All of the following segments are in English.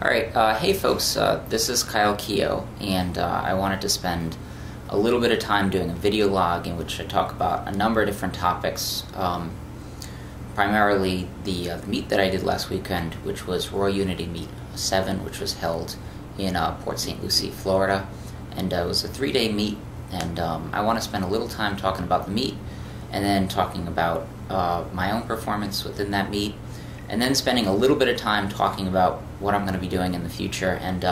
Alright, hey folks, this is Keough, and I wanted to spend a little bit of time doing a video log in which I talk about a number of different topics, primarily the meet that I did last weekend, which was Royal Unity Meet 7, which was held in Port St. Lucie, Florida, and it was a 3-day meet, and I want to spend a little time talking about the meet, and then talking about my own performance within that meet, and then spending a little bit of time talking about what I'm going to be doing in the future. And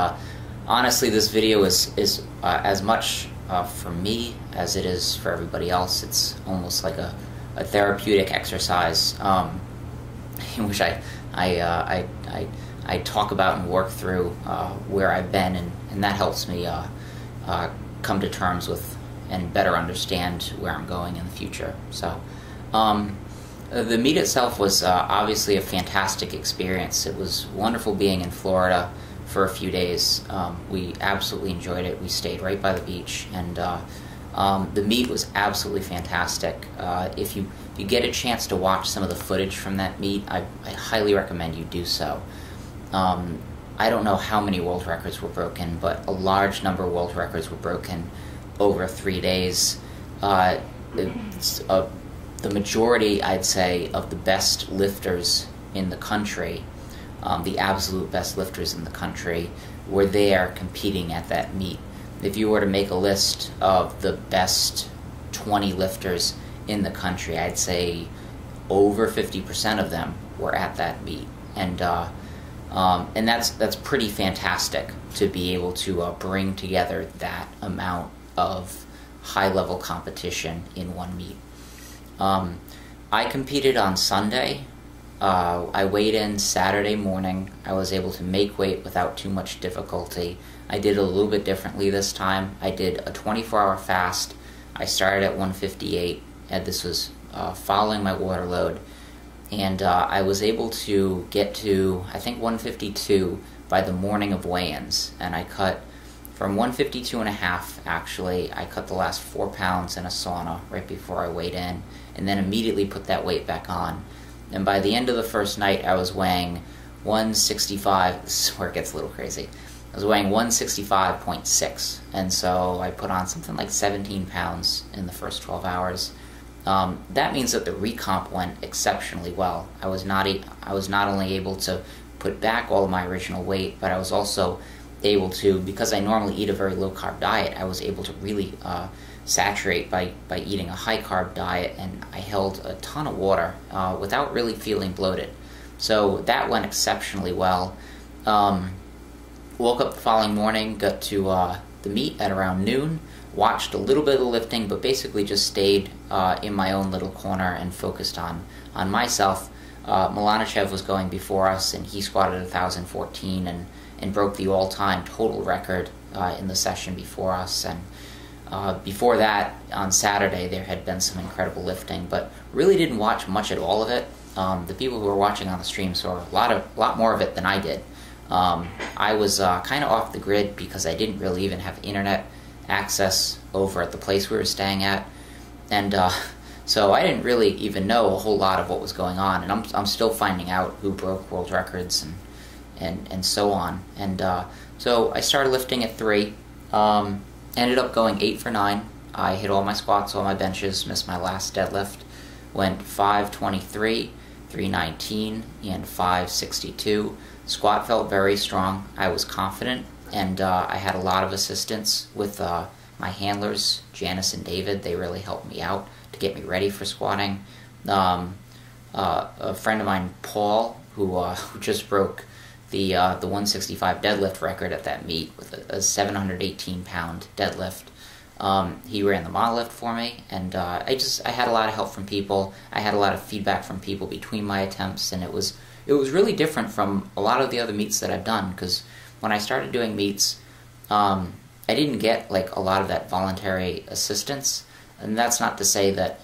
honestly, this video is as much for me as it is for everybody else. It's almost like a therapeutic exercise in which I talk about and work through where I've been, and that helps me come to terms with and better understand where I'm going in the future. So the meet itself was obviously a fantastic experience. It was wonderful being in Florida for a few days. We absolutely enjoyed it. We stayed right by the beach, and the meet was absolutely fantastic. If you get a chance to watch some of the footage from that meet, I highly recommend you do so. I don't know how many world records were broken, but a large number of world records were broken over 3 days. The majority, I'd say, of the best lifters in the country, the absolute best lifters in the country, were there competing at that meet. If you were to make a list of the best 20 lifters in the country, I'd say over 50% of them were at that meet, and that's pretty fantastic to be able to bring together that amount of high-level competition in one meet. I competed on Sunday. I weighed in Saturday morning. I was able to make weight without too much difficulty. I did a little bit differently this time. I did a 24-hour fast. I started at 158, and this was following my water load. And I was able to get to, I think, 152 by the morning of weigh-ins. And I cut from 152.5, actually. I cut the last 4 pounds in a sauna right before I weighed in, and then immediately put that weight back on. And by the end of the first night, I was weighing 165. This is where it gets a little crazy. I was weighing 165.6, and so I put on something like 17 pounds in the first 12 hours. That means that the recomp went exceptionally well. I was not only able to put back all of my original weight, but I was also able to, because I normally eat a very low-carb diet, I was able to really saturate by eating a high-carb diet, and I held a ton of water without really feeling bloated. So that went exceptionally well. Woke up the following morning, got to the meet at around noon, watched a little bit of the lifting, but basically just stayed in my own little corner and focused on myself. Milanichev was going before us, and he squatted 1,014 and broke the all-time total record in the session before us. And before that, on Saturday, there had been some incredible lifting, but really didn't watch much at all of it. The people who were watching on the stream saw a lot more of it than I did. I was kind of off the grid because I didn't really even have internet access over at the place we were staying at, and so I didn't really even know a whole lot of what was going on, and I'm still finding out who broke world records and so on. And so I started lifting at 3, ended up going 8 for 9. I hit all my squats, all my benches, missed my last deadlift, went 523, 319, and 562. Squat felt very strong. I was confident, and I had a lot of assistance with my handlers, Janice and David. They really helped me out to get me ready for squatting. A friend of mine, Paul, who just broke the 165 deadlift record at that meet with a 718-pound deadlift. He ran the monolift for me, and I had a lot of help from people. I had a lot of feedback from people between my attempts, and it was really different from a lot of the other meets that I've done, because when I started doing meets, I didn't get like a lot of that voluntary assistance, and that's not to say that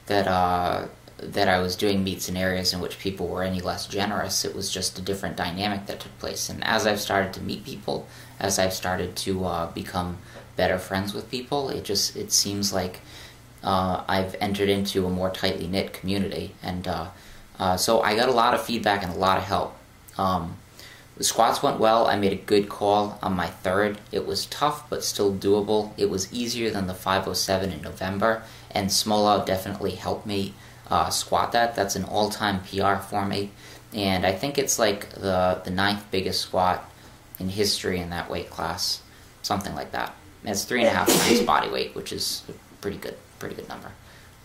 that I was doing meets in areas in which people were any less generous. It was just a different dynamic that took place. And as I've started to meet people, as I've started to become better friends with people, it seems like I've entered into a more tightly knit community. And so I got a lot of feedback and a lot of help. The squats went well. I made a good call on my third. It was tough, but still doable. It was easier than the 507 in November, and Smolov definitely helped me squat that. That's an all-time PR for me, and I think it's like the ninth biggest squat in history in that weight class, something like that. And it's 3.5 times body weight, which is a pretty good number.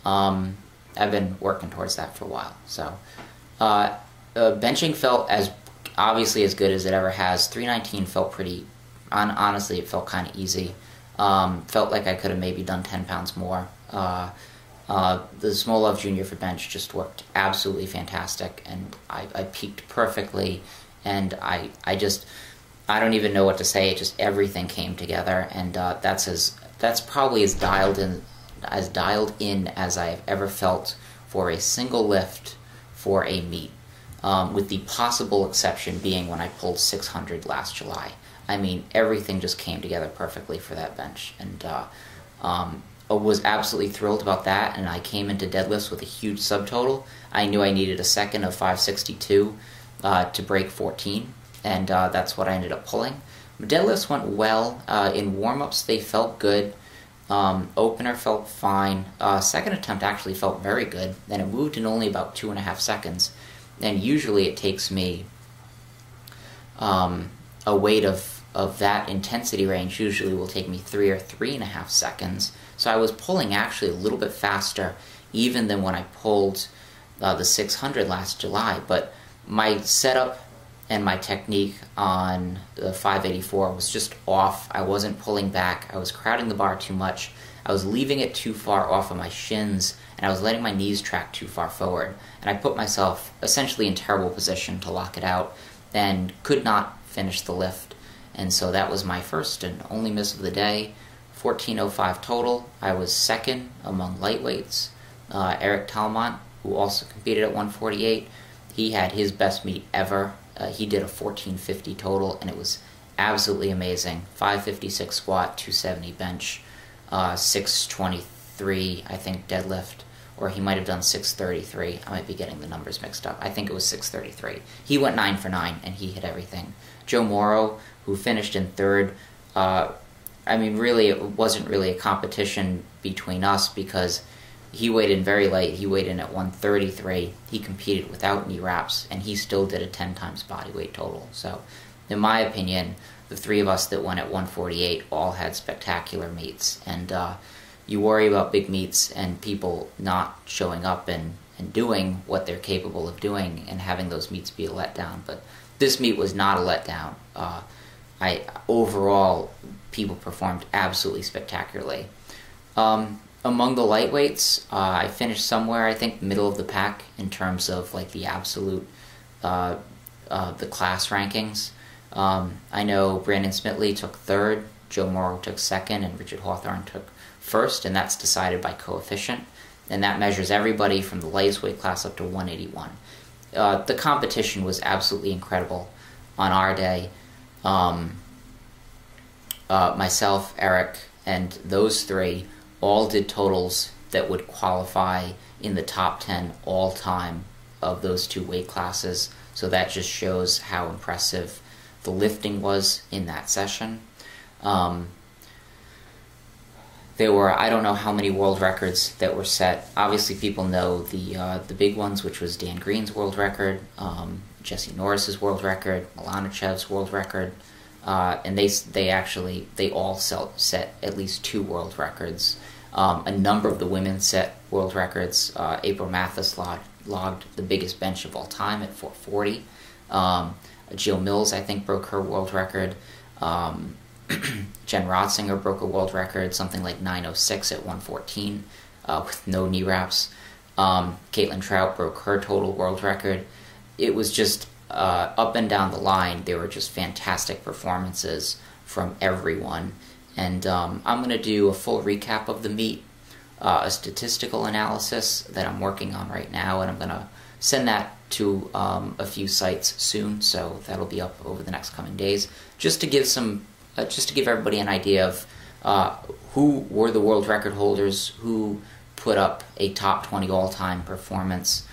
I've been working towards that for a while. So benching felt obviously as good as it ever has. 319 felt pretty, honestly, it felt kind of easy. Felt like I could have maybe done 10 pounds more. The Smolov Jr. for bench just worked absolutely fantastic, and I peaked perfectly, and I don't even know what to say. It just, everything came together, and that's probably as dialed in as I have ever felt for a single lift for a meet, with the possible exception being when I pulled 600 last July. I mean, everything just came together perfectly for that bench, and I was absolutely thrilled about that. And I came into deadlifts with a huge subtotal. I knew I needed a second of 562 to break 14, and that's what I ended up pulling. Deadlifts went well. In warm-ups, they felt good. Opener felt fine. Second attempt actually felt very good, and it moved in only about 2.5 seconds. And usually it takes me a weight of that intensity range usually will take me 3 or 3.5 seconds. So I was pulling actually a little bit faster even than when I pulled the 600 last July. But my setup and my technique on the 584 was just off. I wasn't pulling back. I was crowding the bar too much. I was leaving it too far off of my shins, and I was letting my knees track too far forward. And I put myself essentially in terrible position to lock it out and could not finish the lift. And so that was my first and only miss of the day. 14:05 total. I was second among lightweights. Eric Talmont, who also competed at 148, he had his best meet ever. He did a 14:50 total, and it was absolutely amazing. 556 squat, 270 bench, 623, I think, deadlift, or he might have done 633. I might be getting the numbers mixed up. I think it was 633. He went 9 for 9, and he hit everything. Joe Morrow, who finished in third, I mean, really, it wasn't really a competition between us because he weighed in very light. He weighed in at 133. He competed without knee wraps, and he still did a 10 times body weight total. So, in my opinion, the three of us that went at 148 all had spectacular meets. And you worry about big meets and people not showing up and doing what they're capable of doing and having those meets be a letdown. But this meet was not a letdown. Overall, people performed absolutely spectacularly. Among the lightweights, I finished somewhere, I think, middle of the pack in terms of like the absolute, the class rankings. I know Brandon Smitley took third, Joe Morrow took second, and Richard Hawthorne took first, and that's decided by coefficient. And that measures everybody from the lightest weight class up to 181. The competition was absolutely incredible on our day. Myself, Eric, and those three all did totals that would qualify in the top 10 all-time of those two weight classes. So that just shows how impressive the lifting was in that session. There were, I don't know how many world records that were set. Obviously, people know the big ones, which was Dan Green's world record, Jesse Norris's world record, Milanichev's world record, and they all set at least 2 world records. A number of the women set world records. April Mathis logged the biggest bench of all time at 440. Jill Mills, I think, broke her world record. Jen Rotzinger broke a world record, something like 906 at 114 with no knee wraps. Caitlin Trout broke her total world record. It was just up and down the line. There were just fantastic performances from everyone. And I'm going to do a full recap of the meet, a statistical analysis that I'm working on right now, and I'm going to send that to a few sites soon, so that'll be up over the next coming days, just to give everybody an idea of who were the world record holders, who put up a top 20 all-time performance,